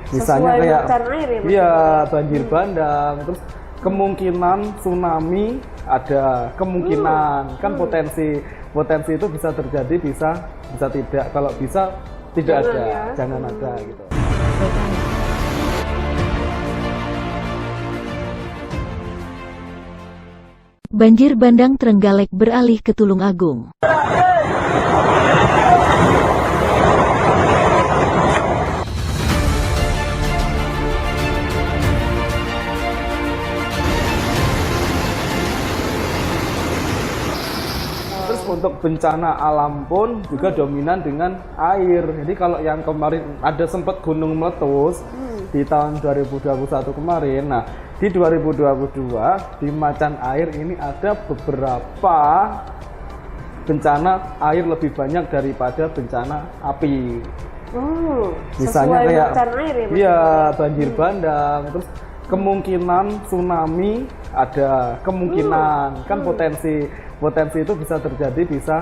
Misalnya kayak air ya, iya banjir bandang, terus kemungkinan tsunami ada kemungkinan kan potensi itu bisa terjadi bisa tidak, kalau bisa tidak jangan ada ya. Jangan ada gitu. Banjir bandang Trenggalek beralih ke Tulungagung. Terus untuk bencana alam pun juga dominan dengan air. Jadi kalau yang kemarin ada sempat gunung meletus di tahun 2021 kemarin. Nah, di 2022 di Macan Air ini ada beberapa bencana air lebih banyak daripada bencana api. Misalnya kayak Macan Air ya, iya banjir bandang, terus kemungkinan tsunami ada kemungkinan kan potensi itu bisa terjadi bisa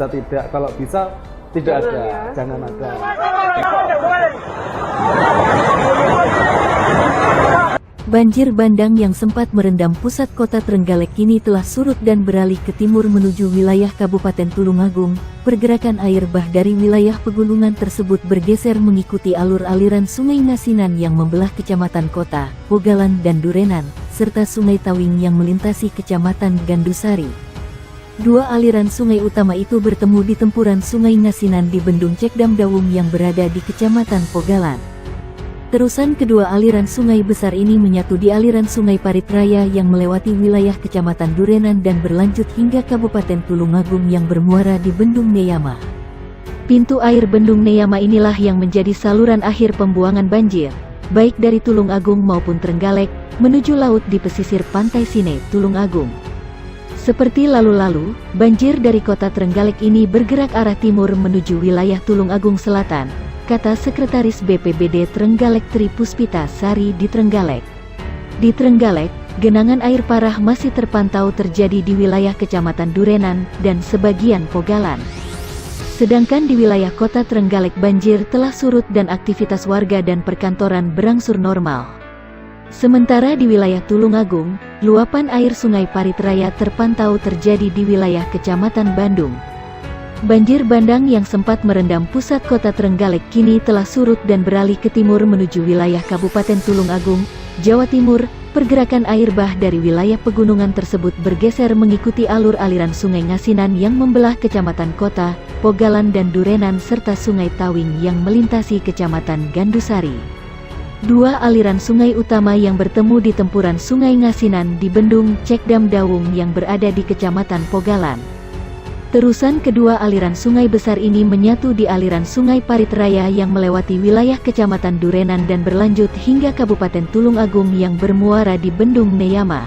tidak, kalau bisa tidak jangan ada ya. Jangan ada. Banjir bandang yang sempat merendam pusat kota Trenggalek kini telah surut dan beralih ke timur menuju wilayah Kabupaten Tulungagung. Pergerakan air bah dari wilayah pegunungan tersebut bergeser mengikuti alur aliran Sungai Ngasinan yang membelah Kecamatan Kota, Pogalan dan Durenan, serta Sungai Tawing yang melintasi Kecamatan Gandusari. Dua aliran sungai utama itu bertemu di tempuran Sungai Ngasinan di Bendung Cekdam Dawung yang berada di Kecamatan Pogalan. Terusan kedua aliran sungai besar ini menyatu di aliran Sungai Parit Raya yang melewati wilayah Kecamatan Durenan dan berlanjut hingga Kabupaten Tulungagung yang bermuara di Bendung Neyama. Pintu air Bendung Neyama inilah yang menjadi saluran akhir pembuangan banjir, baik dari Tulungagung maupun Trenggalek, menuju laut di pesisir Pantai Sine, Tulungagung. Seperti lalu-lalu, banjir dari kota Trenggalek ini bergerak arah timur menuju wilayah Tulungagung Selatan, kata Sekretaris BPBD Trenggalek Tri Puspita Sari di Trenggalek. Di Trenggalek, genangan air parah masih terpantau terjadi di wilayah Kecamatan Durenan dan sebagian Pogalan. Sedangkan di wilayah kota Trenggalek banjir telah surut dan aktivitas warga dan perkantoran berangsur normal. Sementara di wilayah Tulungagung, luapan air Sungai Parit Raya terpantau terjadi di wilayah Kecamatan Bandung. Banjir bandang yang sempat merendam pusat kota Trenggalek kini telah surut dan beralih ke timur menuju wilayah Kabupaten Tulungagung, Jawa Timur. Pergerakan air bah dari wilayah pegunungan tersebut bergeser mengikuti alur aliran Sungai Ngasinan yang membelah Kecamatan Kota, Pogalan dan Durenan serta Sungai Tawing yang melintasi Kecamatan Gandusari. Dua aliran sungai utama yang bertemu di tempuran Sungai Ngasinan di Bendung Cekdam Dawung yang berada di Kecamatan Pogalan. Terusan kedua aliran sungai besar ini menyatu di aliran Sungai Parit Raya yang melewati wilayah Kecamatan Durenan dan berlanjut hingga Kabupaten Tulungagung yang bermuara di Bendung Neyama.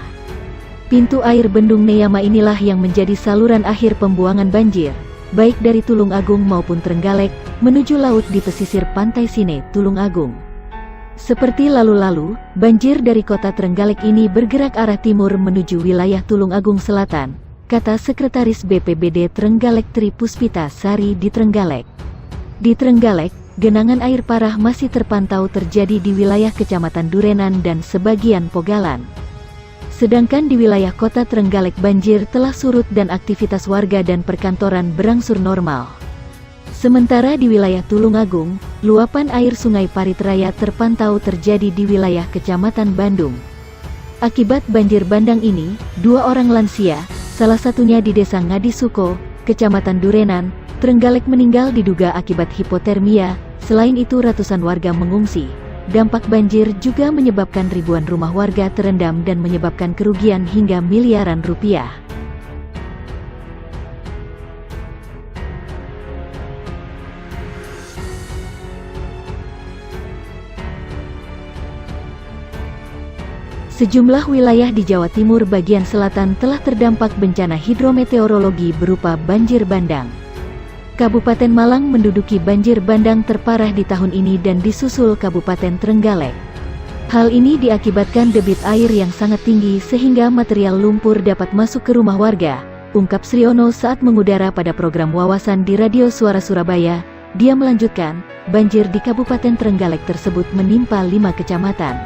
Pintu air Bendung Neyama inilah yang menjadi saluran akhir pembuangan banjir, baik dari Tulungagung maupun Trenggalek, menuju laut di pesisir Pantai Sine, Tulungagung. Seperti lalu-lalu, banjir dari kota Trenggalek ini bergerak arah timur menuju wilayah Tulungagung Selatan, kata Sekretaris BPBD Trenggalek Tri Puspita Sari di Trenggalek. Di Trenggalek, genangan air parah masih terpantau terjadi di wilayah Kecamatan Durenan dan sebagian Pogalan. Sedangkan di wilayah kota Trenggalek banjir telah surut dan aktivitas warga dan perkantoran berangsur normal. Sementara di wilayah Tulungagung, luapan air Sungai Parit Raya terpantau terjadi di wilayah Kecamatan Bandung. Akibat banjir bandang ini, dua orang lansia, salah satunya di Desa Ngadisuko, Kecamatan Durenan, Trenggalek meninggal diduga akibat hipotermia. Selain itu ratusan warga mengungsi. Dampak banjir juga menyebabkan ribuan rumah warga terendam dan menyebabkan kerugian hingga miliaran rupiah. Sejumlah wilayah di Jawa Timur bagian selatan telah terdampak bencana hidrometeorologi berupa banjir bandang. Kabupaten Malang menduduki banjir bandang terparah di tahun ini dan disusul Kabupaten Trenggalek. Hal ini diakibatkan debit air yang sangat tinggi sehingga material lumpur dapat masuk ke rumah warga, ungkap Sriono saat mengudara pada program wawasan di Radio Suara Surabaya. Dia melanjutkan, banjir di Kabupaten Trenggalek tersebut menimpa 5 kecamatan.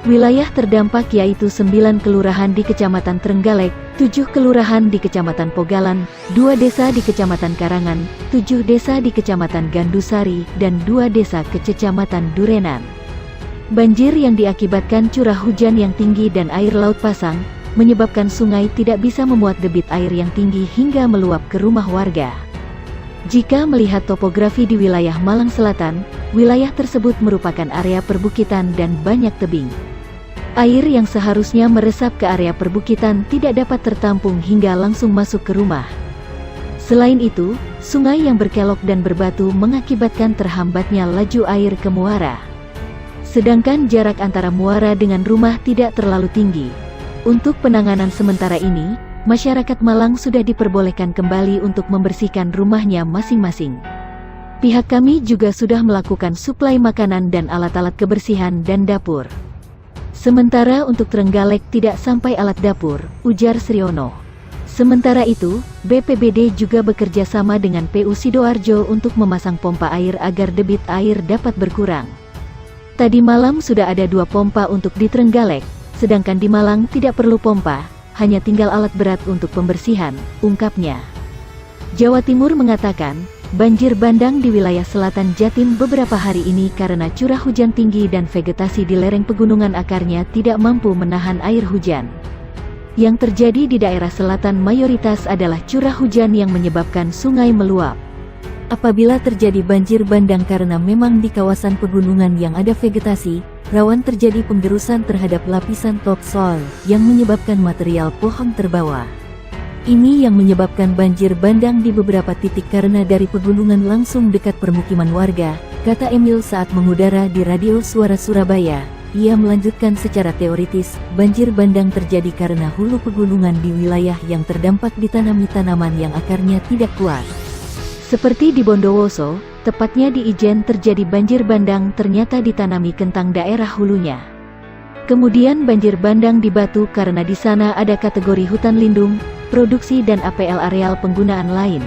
Wilayah terdampak yaitu 9 kelurahan di Kecamatan Trenggalek, 7 kelurahan di Kecamatan Pogalan, 2 desa di Kecamatan Karangan, 7 desa di Kecamatan Gandusari, dan 2 desa ke Kecamatan Durenan. Banjir yang diakibatkan curah hujan yang tinggi dan air laut pasang, menyebabkan sungai tidak bisa memuat debit air yang tinggi hingga meluap ke rumah warga. Jika melihat topografi di wilayah Malang Selatan, wilayah tersebut merupakan area perbukitan dan banyak tebing. Air yang seharusnya meresap ke area perbukitan tidak dapat tertampung hingga langsung masuk ke rumah. Selain itu, sungai yang berkelok dan berbatu mengakibatkan terhambatnya laju air ke muara. Sedangkan jarak antara muara dengan rumah tidak terlalu tinggi. Untuk penanganan sementara ini, masyarakat Malang sudah diperbolehkan kembali untuk membersihkan rumahnya masing-masing. Pihak kami juga sudah melakukan suplai makanan dan alat-alat kebersihan dan dapur. Sementara untuk Trenggalek tidak sampai alat dapur, ujar Sriono. Sementara itu, BPBD juga bekerja sama dengan PU Sidoarjo untuk memasang pompa air agar debit air dapat berkurang. Tadi malam sudah ada 2 pompa untuk di Trenggalek, sedangkan di Malang tidak perlu pompa, hanya tinggal alat berat untuk pembersihan, ungkapnya. Jawa Timur mengatakan, banjir bandang di wilayah selatan Jatim beberapa hari ini karena curah hujan tinggi dan vegetasi di lereng pegunungan akarnya tidak mampu menahan air hujan. Yang terjadi di daerah selatan mayoritas adalah curah hujan yang menyebabkan sungai meluap. Apabila terjadi banjir bandang karena memang di kawasan pegunungan yang ada vegetasi, rawan terjadi penggerusan terhadap lapisan topsoil yang menyebabkan material pohon terbawa. Ini yang menyebabkan banjir bandang di beberapa titik karena dari pegunungan langsung dekat permukiman warga, kata Emil saat mengudara di Radio Suara Surabaya. Ia melanjutkan secara teoritis, banjir bandang terjadi karena hulu pegunungan di wilayah yang terdampak ditanami tanaman yang akarnya tidak kuat. Seperti di Bondowoso, tepatnya di Ijen terjadi banjir bandang ternyata ditanami kentang daerah hulunya. Kemudian banjir bandang di Batu karena di sana ada kategori hutan lindung, produksi dan APL areal penggunaan lain.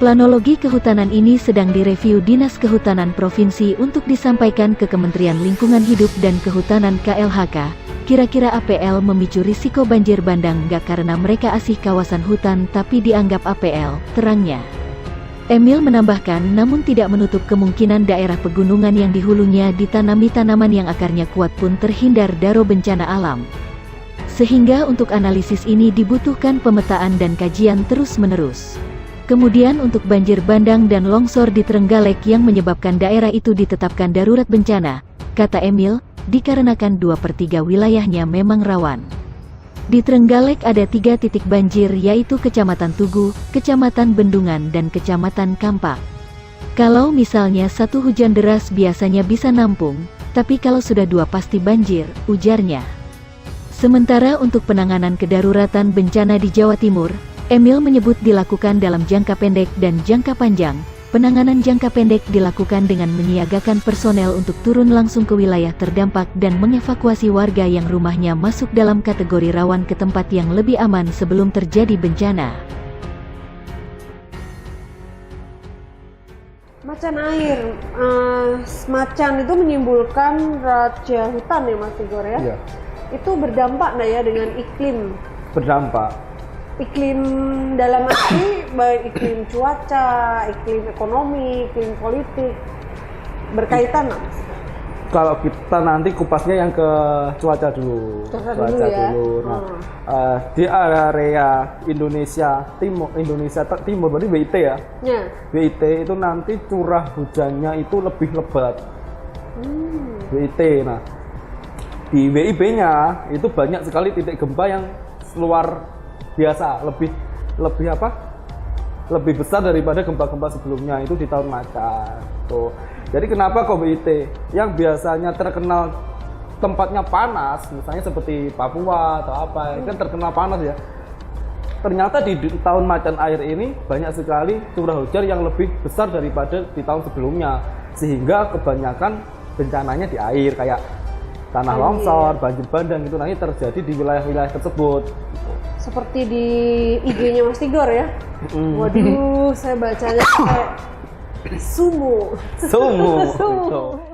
Planologi kehutanan ini sedang direview Dinas Kehutanan Provinsi untuk disampaikan ke Kementerian Lingkungan Hidup dan Kehutanan KLHK. Kira-kira APL memicu risiko banjir bandang nggak karena mereka asih kawasan hutan tapi dianggap APL, terangnya. Emil menambahkan namun tidak menutup kemungkinan daerah pegunungan yang di hulunya ditanami tanaman yang akarnya kuat pun terhindar dari bencana alam. Sehingga untuk analisis ini dibutuhkan pemetaan dan kajian terus-menerus. Kemudian untuk banjir bandang dan longsor di Trenggalek yang menyebabkan daerah itu ditetapkan darurat bencana, kata Emil, dikarenakan 2/3 wilayahnya memang rawan. Di Trenggalek ada 3 titik banjir yaitu Kecamatan Tugu, Kecamatan Bendungan dan Kecamatan Kampak. Kalau misalnya 1 hujan deras biasanya bisa nampung, tapi kalau sudah 2 pasti banjir, ujarnya. Sementara untuk penanganan kedaruratan bencana di Jawa Timur, Emil menyebut dilakukan dalam jangka pendek dan jangka panjang. Penanganan jangka pendek dilakukan dengan menyiagakan personel untuk turun langsung ke wilayah terdampak dan mengevakuasi warga yang rumahnya masuk dalam kategori rawan ke tempat yang lebih aman sebelum terjadi bencana. Macan air, macan itu menimbulkan raja hutan ya Mas Tigor ya? Iya. Itu berdampak nggak ya dengan iklim? Berdampak. Iklim dalam arti baik iklim cuaca, iklim ekonomi, iklim politik, berkaitan nggak Mas? Kalau kita nanti kupasnya yang ke cuaca dulu. Cuaca dulu. Nah, di area Indonesia Timur berarti WIT ya? Ya. WIT itu nanti curah hujannya itu lebih lebat. WIT. Nah, di WIB-nya itu banyak sekali titik gempa yang luar biasa, lebih besar daripada gempa-gempa sebelumnya itu di tahun macan. Tuh. Jadi kenapa kok WIT yang biasanya terkenal tempatnya panas, misalnya seperti Papua atau apa, kan terkenal panas ya. Ternyata di tahun macan air ini banyak sekali curah hujan yang lebih besar daripada di tahun sebelumnya, sehingga kebanyakan bencananya di air kayak tanah longsor, banjir bandang itu nanti terjadi di wilayah-wilayah tersebut. Seperti di IG-nya Mas Tigor ya. Waduh, saya bacanya kayak sumo. Sumo. Sumo. Gitu.